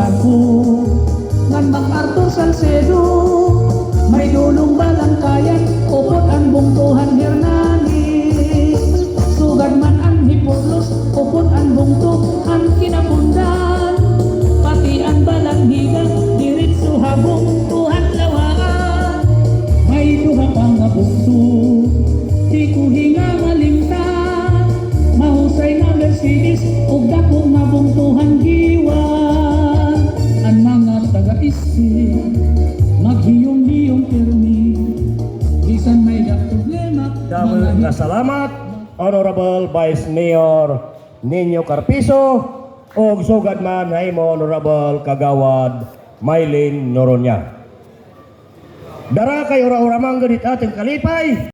Barco ngan MacArthur Salcedo may dulong balangkayan upot ang bungtuhan Hernani sugad man ang Hipurlos upot ang bungto ang kinapundan pati ang balanghigan diritso habong tuhan lawaan may duha pang nga bungto di ko hinga malimta mahusay na Mercedes ug dako nga bungtuhan giwan ang mga taga-isip maghiyong-hiyong pirmi bisan may problema. Dahil nga salamat Honorable Vice Mayor Nino Carpizo o sugad man haymo Honorable Kagawad Mylene Noronha. Dara kay ora-ora man ganit ating kalipay.